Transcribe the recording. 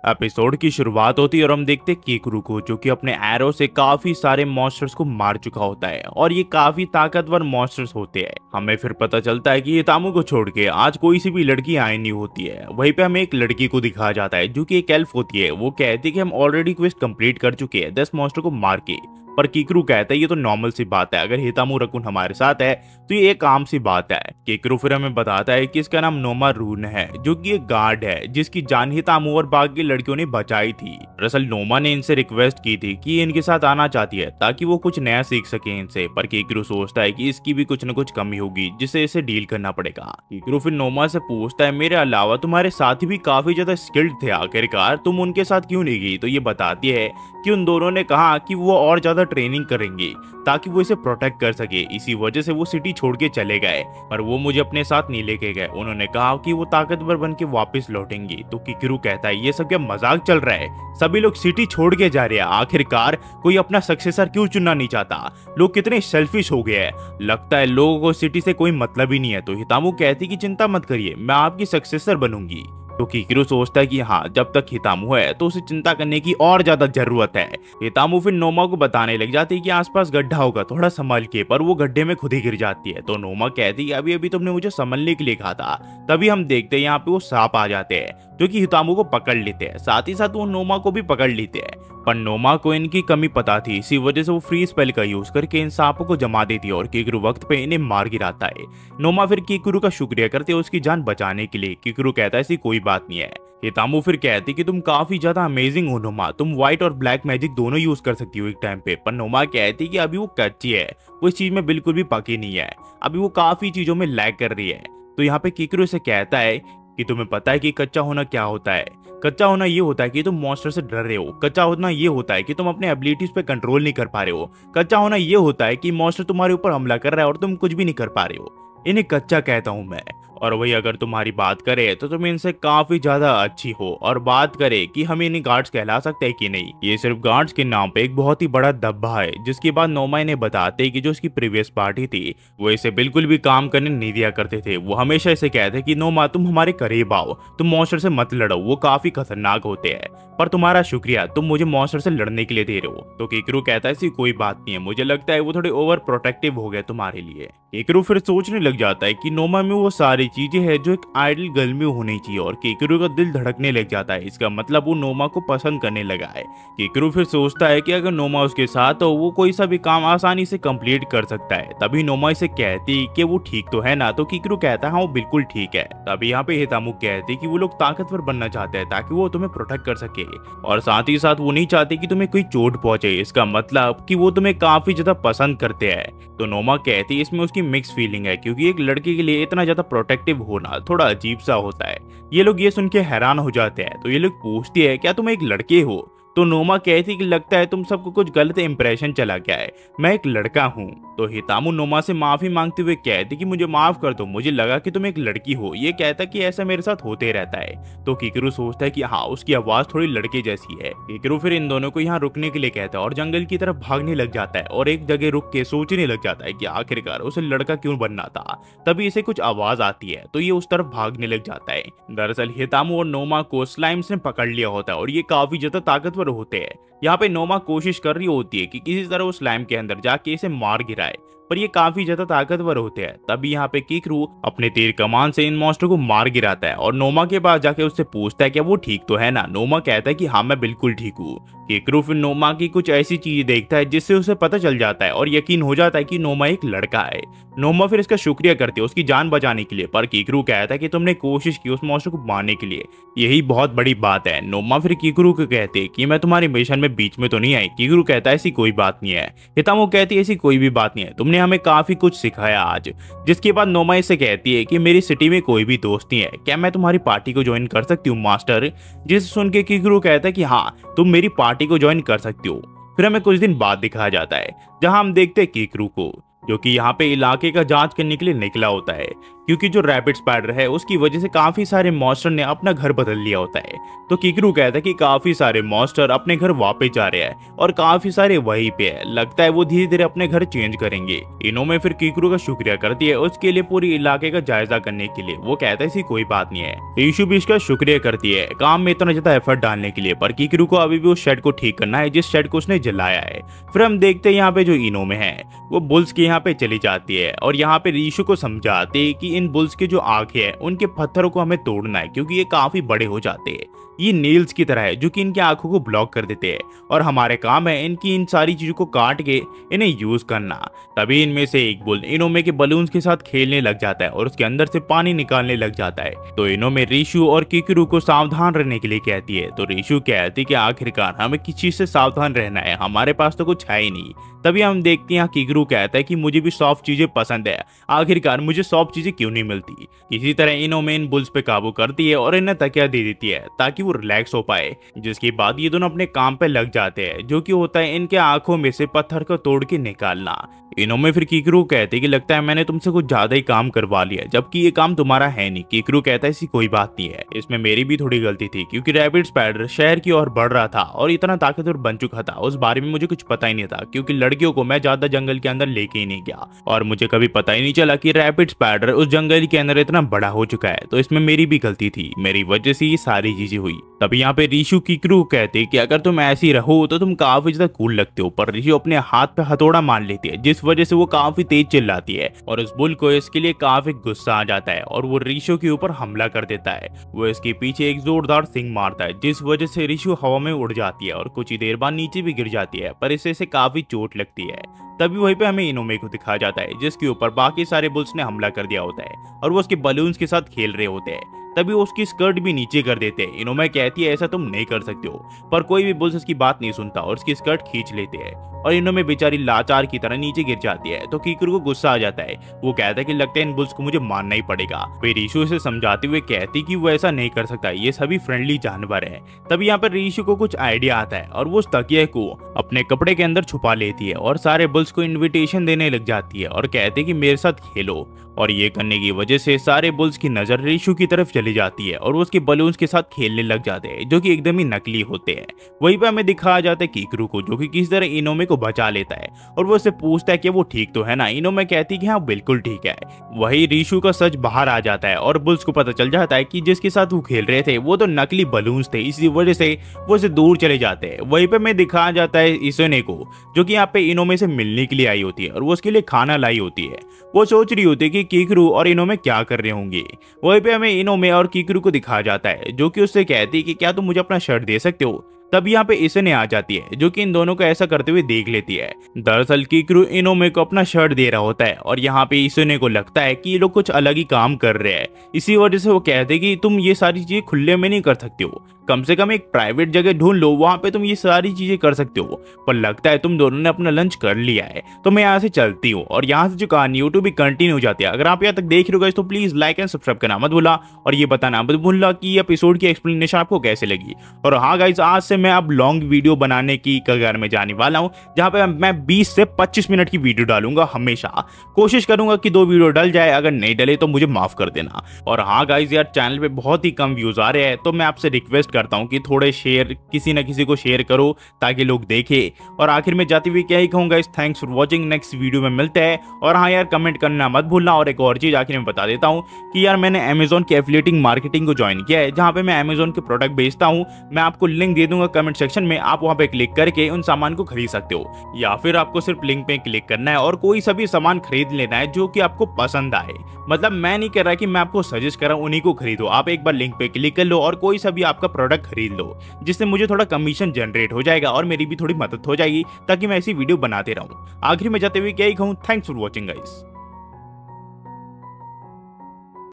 Episode की शुरुआत होती है और हम देखते हैं कीकरू को, जो कि अपने एरो से काफी सारे मॉन्स्टर्स को मार चुका होता है और ये काफी ताकतवर मॉन्स्टर्स होते हैं। हमें फिर पता चलता है कि हितामू को छोड़ के आज कोई सी भी लड़की आई नहीं होती है। वहीं पे हमें एक लड़की को दिखाया जाता है जो कि एक एल्फ होती है। वो कहती है कि हम ऑलरेडी क्वेस्ट कंप्लीट कर चुके हैं 10 मॉन्स्टर को मार के। पर कीकरू कहता है ये तो नॉर्मल सी बात है, अगर हितामू रकुन हमारे साथ है तो ये एक आम सी बात है। कीकरू फिर हमें बताता है कि इसका नाम नोमा रून है, जो कि एक गार्ड है जिसकी जान हितामू और बाकी लड़कियों ने बचाई थी। दरअसल नोमा ने इनसे रिक्वेस्ट की थी कि ये इनके साथ आना चाहती है ताकि वो कुछ नया सीख सके इनसे। पर कीकरू सोचता है कि इसकी भी कुछ न कुछ कमी होगी जिससे इसे डील करना पड़ेगा। कीकरू फिर नोमा से पूछता है मेरे अलावा तुम्हारे साथी भी काफी ज्यादा स्किल्ड थे, आखिरकार तुम उनके साथ क्यों नहीं गई? तो ये बताती है कि उन दोनों ने कहा कि वो और ज्यादा ट्रेनिंग करेंगे ताकि वो इसे प्रोटेक्ट कर सके, इसी वजह से वो सिटी छोड़ के चले गए। पर वो मुझे अपने साथ नहीं लेके गए, उन्होंने कहा कि वो ताकतवर बन के वापस लौटेंगे। तो कीकरू कहता है ये सब क्या मजाक चल रहा है? सभी लोग सिटी छोड़ के जा रहे हैं, आखिरकार कोई अपना सक्सेसर क्यों चुनना नहीं चाहता? लोग कितने सेल्फिश हो गए हैं, लगता है लोगों को सिटी से कोई मतलब ही नहीं है। तो हितामू कहती कि चिंता मत करिए, मैं आपकी सक्सेसर बनूंगी। तो कीकरू सोचता है कि हाँ, जब तक हितामू है तो उसे चिंता करने की और ज्यादा जरूरत है। हितामू फिर नोमा को बताने लग जाती है कि आसपास गड्ढा होगा, थोड़ा संभल के, पर वो गड्ढे में खुद ही गिर जाती है। तो नोमा कहती है अभी अभी तुमने मुझे संभलने के लिए कहा था। तभी हम देखते हैं यहाँ पे वो सांप आ जाते हैं जो कि हितामू को पकड़ लेते हैं, साथ ही साथ वो नोमा को भी पकड़ लेते हैं। पर नोमा को इनकी कमी पता थी, इसी वजह से वो फ्री स्पेल का यूज करके इन सांपों को जमा देती है और कीकरू वक्त पे इन्हें मार गिराता है। नोमा फिर कीकरू का शुक्रिया करते है उसकी जान बचाने के लिए। कीकरू कहता है ऐसी कोई बात नहीं है। हितामू फिर कहती कि तुम काफी ज्यादा अमेजिंग हो नोमा, तुम व्हाइट और ब्लैक मैजिक दोनों यूज कर सकती हो एक टाइम पे। पर नोमा कहती कि अभी वो कच्ची है, वो इस चीज में बिल्कुल भी पकी नहीं है, अभी वो काफी चीजों में लैग कर रही है। तो यहाँ पे कीकरू से कहता है कि तुम्हें पता है कि कच्चा होना क्या होता है? कच्चा होना ये होता है कि तुम मॉन्स्टर से डर रहे हो। कच्चा होना ये होता है कि तुम अपने एबिलिटीज पे कंट्रोल नहीं कर पा रहे हो। कच्चा होना ये होता है कि मॉन्स्टर तुम्हारे ऊपर हमला कर रहा है और तुम कुछ भी नहीं कर पा रहे हो। इन्हें कच्चा कहता हूं मैं। और वही अगर तुम्हारी बात करे तो तुम इनसे काफी ज्यादा अच्छी हो। और बात करे कि हम इन्हें गार्ड्स कहला सकते हैं कि नहीं, ये सिर्फ गार्ड्स के नाम पे एक बहुत ही बड़ा धब्बा है। जिसके बाद नोमा इन्हें बताते कि जो इसकी प्रीवियस पार्टी थी वो इसे बिल्कुल भी काम करने नहीं दिया करते थे। वो हमेशा इसे कहते कि नोमा तुम हमारे करीब आओ, तुम मॉन्स्टर से मत लड़ो, वो काफी खतरनाक होते हैं। पर तुम्हारा शुक्रिया, तुम मुझे मॉन्स्टर से लड़ने के लिए दे रहे हो। तो कीकरू कहता है ऐसी कोई बात नहीं है, मुझे लगता है वो थोड़े ओवर प्रोटेक्टिव हो गए तुम्हारे लिए। कीकरू फिर सोचने लग जाता है कि नोमा में वो सारी चीजें हैं जो एक आइडल गर्ल में होनी चाहिए और कीकरू का दिल धड़कने लग जाता है। इसका मतलब वो नोमा को पसंद करने लगा है। कीकरू फिर सोचता है कि अगर नोमा उसके साथ हो वो कोई सा भी काम आसानी से कंप्लीट कर सकता है। तभी नोमा इसे कहती कि वो ठीक तो है ना? तो कीकरू कहता है हाँ वो बिल्कुल ठीक है। तभी यहाँ पे हितामू कहती कि वो लोग ताकतवर बनना चाहते हैं ताकि वो तुम्हें प्रोटेक्ट कर सके, और साथ ही साथ वो नहीं चाहते कि तुम्हें कोई चोट पहुंचे। इसका मतलब कि वो तुम्हें काफी ज्यादा पसंद करते हैं। तो नोमा कहती इसमें उसकी मिक्स फीलिंग है, क्योंकि एक लड़के के लिए इतना ज्यादा प्रोटेक्टिव होना थोड़ा अजीब सा होता है। ये लोग ये सुन के हैरान हो जाते हैं। तो ये लोग पूछती है क्या तुम एक लड़के हो? तो नोमा कहती कि लगता है तुम सबको कुछ गलत इंप्रेशन चला गया है, मैं एक लड़का हूँ। तो हितामू नोमा से माफी मांगते हुए कहती कि मुझे माफ कर दो, मुझे लगा कि तुम एक लड़की हो। ये कहता कि ऐसा मेरे साथ होते रहता है। तो कीकरू सोचता है कि हाँ उसकी आवाज थोड़ी लड़के जैसी है। कीकरू फिर इन दोनों को यहाँ रुकने के लिए कहता है और जंगल की तरफ भागने लग जाता है और एक जगह रुक के सोचने लग जाता है कि आखिरकार उसे लड़का क्यों बनना था। तभी इसे कुछ आवाज आती है तो ये उस तरफ भागने लग जाता है। दरअसल हितामू और नोमा को स्लाइम्स ने पकड़ लिया होता है और ये काफी ज्यादा ताकतवर होते हैं। यहाँ पे नोमा कोशिश कर रही होती है कि किसी तरह वो स्लाइम के अंदर जाके इसे मार गिराए, पर ये काफी ज्यादा ताकतवर होते हैं। तभी यहाँ पे कीकरू अपने तीर कमान से इन मॉन्स्टर को मार गिराता है और नोमा के पास जाके उससे पूछता है कि वो ठीक तो है ना? नोमा कहता है कि हाँ मैं बिल्कुल ठीक हूँ। कीकरू फिर नोमा की कुछ ऐसी चीजें देखता है जिससे उसे पता चल जाता है और यकीन हो जाता है कि नोमा एक लड़का है। नोमा फिर इसका शुक्रिया करती है उसकी जान बचाने के लिए। पर कीकरू कहता है कि तुमने कोशिश की उस मॉन्स्टर को मारने के लिए, यही बहुत बड़ी बात है। नोमा फिर कीकरू को कहते कि मैं तुम्हारे मिशन में बीच में तो नहीं आई। कीकरू कहता है ऐसी कोई बात नहीं है। हितामू कहती है ऐसी कोई भी बात नहीं है, तुमने हमें काफी कुछ सिखाया आज। जिसके बाद नोमा इसे कहती है कि मेरी सिटी में कोई भी दोस्त नहीं है, क्या मैं तुम्हारी पार्टी को ज्वाइन कर सकती हूँ मास्टर? जिसे सुन के कीकरू कहता है कि हाँ तुम मेरी पार्टी को ज्वाइन कर सकती हो। फिर हमें कुछ दिन बाद दिखाया जाता है जहां हम देखते हैं कीकरू को जो कि यहाँ पे इलाके का जांच करने के लिए निकला होता है, क्योंकि जो रैपिड स्पाइडर है उसकी वजह से काफी सारे मॉन्स्टर ने अपना घर बदल लिया होता है। तो किकरू कहता है कि काफी सारे मॉन्स्टर अपने घर वापस जा रहे हैं और काफी सारे वहीं पे है, लगता है वो धीरे धीरे अपने घर चेंज करेंगे। इनोमे फिर किकरू का शुक्रिया करती है उसके लिए पूरी इलाके का जायजा करने के लिए। वो कहता है ऐसी कोई बात नहीं है। रीशु भी इसका शुक्रिया करती है काम में इतना ज्यादा एफर्ट डालने के लिए, पर किकरू को अभी भी उस शेड को ठीक करना है जिस शेड को उसने जलाया है। फिर हम देखते हैं यहाँ पे जो इनोमे है वो बुल्स के यहाँ पे चली जाती है और यहाँ पे रीशु को समझाते हैं कि इन बुल्स के जो आंखें हैं उनके पत्थरों को हमें तोड़ना है, क्योंकि ये काफी बड़े हो जाते हैं। ये नील्स की तरह है जो कि इनकी आंखों को ब्लॉक कर देते हैं और हमारे काम है इनकी इन सारी चीजों को काट के इन्हें यूज करना। तभी इनमें से एक बुल इनोमे के बलून्स के साथ खेलने लग जाता है और उसके अंदर से पानी निकालने लग जाता है। तो इनोमे रीशु और किकरू को सावधान रहने के लिए कहती है। तो रीशु कहती है कि आखिरकार हमें किस चीज से सावधान रहना है, हमारे पास तो कुछ है ही नहीं। तभी हम देखते हैं किकरू कहता है कि मुझे भी सॉफ्ट चीजें पसंद है, आखिरकार मुझे सॉफ्ट चीजें क्यों नहीं मिलती। इसी तरह इनोमे इन बुल्स पे काबू करती है और इन्हें तकिया दे देती है ताकि वो रिलैक्स हो पाए। जिसके बाद ये दोनों अपने काम पे लग जाते हैं, जो कि होता है इनके आंखों में से पत्थर को तोड़ के निकालना। इनोमे फिर किकरू कहते हैं कि लगता है मैंने तुमसे कुछ ज्यादा ही काम करवा लिया, जबकि ये काम तुम्हारा है नहीं। किकरू कहता है ऐसी कोई बात नहीं है, इसमें मेरी भी थोड़ी गलती थी, क्योंकि रैपिड स्पाइडर शहर की ओर बढ़ रहा था और इतना ताकतवर बन चुका था, उस बारे में मुझे कुछ पता ही नहीं था, क्योंकि लड़कियों को मैं ज्यादा जंगल के अंदर लेके ही नहीं गया और मुझे कभी पता ही नहीं चला कि रैपिड स्पाइडर उस जंगल के अंदर इतना बड़ा हो चुका है। तो इसमें मेरी भी गलती थी, मेरी वजह से ये सारी चीजें हुई। तभी यहाँ पे रीशु किकरू कहते कि अगर तुम ऐसी रहो तो तुम काफी ज्यादा कूल लगते हो, पर रीशु अपने हाथ पे हथौड़ा मान लेती है, जिस वजह से वो काफी तेज चिल्लाती है और उस बुल को इसके लिए काफी गुस्सा आ जाता है और वो रीशु के ऊपर हमला कर देता है। वो इसके पीछे एक जोरदार सिंग मारता है, जिस वजह से रीशु हवा में उड़ जाती है और कुछ ही देर बाद नीचे भी गिर जाती है, पर इससे काफी चोट लगती है। तभी वहीं पे हमें इनोमे को दिखाया जाता है, जिसके ऊपर बाकी सारे बुल्स ने हमला कर दिया होता है और वो उसके बलून्स के साथ खेल रहे होते हैं। तभी वो उसकी स्कर्ट भी नीचे कर देते हैं। इनोमे कहती है ऐसा तुम नहीं कर सकते हो, पर कोई भी बुल्स इसकी बात नहीं सुनता और उसकी स्कर्ट खींच लेते हैं और इनोमे बेचारी लाचार की तरह नीचे गिर जाती है। तो किकरू को गुस्सा आ जाता है, वो कहता है कि लगता है इन बुल्स को मुझे मारना ही पड़ेगा। फिर रीशु से समझाते हुए कहती कि वो ऐसा नहीं कर सकता, ये सभी फ्रेंडली जानवर है। तभी यहाँ पर रीशु को कुछ आइडिया आता है और वो उस तकिए को अपने कपड़े के अंदर छुपा लेती है और सारे बुल्स को इन्विटेशन देने लग जाती है और कहते कि मेरे साथ खेलो। और ये करने की वजह से सारे बुल्स की नजर रीशु की तरफ चली जाती है और वो उसके बलून्स के साथ खेलने लग जाते हैं, जो कि एकदम ही नकली होते हैं। वहीं पे हमें दिखाया जाता है किकरू को, जो कि किसी तरह इनोमे को बचा लेता है और वो उससे पूछता है कि वो ठीक तो है ना। इनोमे कहती है कि हाँ बिल्कुल ठीक है। वही रीशु का सच बाहर आ जाता है और बुल्स को पता चल जाता है कि जिसके साथ वो खेल रहे थे वो तो नकली बलून्स थे, इसी वजह से वो उससे दूर चले जाते हैं। वहीं पे हमें दिखाया जाता है इसने को, जो कि यहाँ पे इनोमे से मिलने के लिए आई होती है और वो उसके लिए खाना लाई होती है। वो सोच रही होती है कि किकरू और इनोमे क्या कर रहे होंगे। वहीं पे हमें इनोमे और किकरू को दिखाया जाता है, जो कि उससे कहती है कि क्या तुम मुझे अपना शर्ट दे सकते हो। तब यहाँ पे इसने आ जाती है, जो कि इन दोनों को ऐसा करते हुए देख लेती है। दरअसल किकरू इनोमे को अपना शर्ट दे रहा होता है और यहाँ पे इसने को लगता है कि ये लोग कुछ अलग ही काम कर रहे हैं। इसी वजह से वो कहते हैं कि तुम ये सारी चीजें खुले में नहीं कर सकते हो, कम से कम एक प्राइवेट जगह ढूंढ लो, वहां पे तुम ये सारी चीजें कर सकते हो। पर लगता है तुम दोनों ने अपना लंच कर लिया है, तो मैं यहाँ से चलती हूँ। और यहाँ से जो कहानी यूट्यूब भी कंटिन्यू हो जाती है। अगर आप यहाँ तक देख रहे हो तो प्लीज लाइक एंड सब्सक्राइब करना मत भूला और ये बताना मत भूलना कि एपिसोड की एक्सप्लेनेशन आपको कैसे लगी। और हाँ गाइज, आज से मैं अब लॉन्ग वीडियो बनाने की कगार में जाने वाला हूँ, जहाँ पे मैं 20 से 25 मिनट की वीडियो डालूंगा हमेशा। कोशिश करूंगा कि 2 वीडियो डल जाए, अगर नहीं डले तो मुझे माफ कर देना। और हाँ गाइज यार, चैनल पे बहुत ही कम व्यूज आ रहे हैं, तो मैं आपसे रिक्वेस्ट करता हूँ कि थोड़े शेयर, किसी ना किसी को शेयर करो ताकि लोग देखें। और आखिर में जाते हुए क्या ही कहूँगा, इस thanks for watching, next video में मिलते हैं। और हाँ यार, कमेंट करना मत भूलना। और एक और चीज आखिर में बता देता हूँ कि यार मैंने अमेजोन की एफिलिएटिंग मार्केटिंग को ज्वाइन किया है, जहाँ पे मैं अमेजोन के प्रोडक्ट बेचता हूँ। मैं आपको लिंक दे दूंगा कमेंट सेक्शन में, आप वहाँ पे क्लिक करके उन सामान को खरीद सकते हो, या फिर आपको सिर्फ लिंक पे क्लिक करना है और कोई सा भी सामान खरीद लेना है जो कि आपको पसंद आए। मतलब मैं नहीं कह रहा कि मैं आपको सजेस्ट कर रहा हूँ उन्हीं को खरीदो, आप एक बार लिंक पे क्लिक कर लो और कोई सा भी आपका प्रोडक्ट खरीद लो, जिससे मुझे थोड़ा कमीशन जनरेट हो जाएगा और मेरी भी थोड़ी मदद हो जाएगी, ताकि मैं ऐसी वीडियो बनाते रहूं। आखिर में जाते हुए क्या ही कहूं, थैंक्स फॉर वॉचिंग गाइस।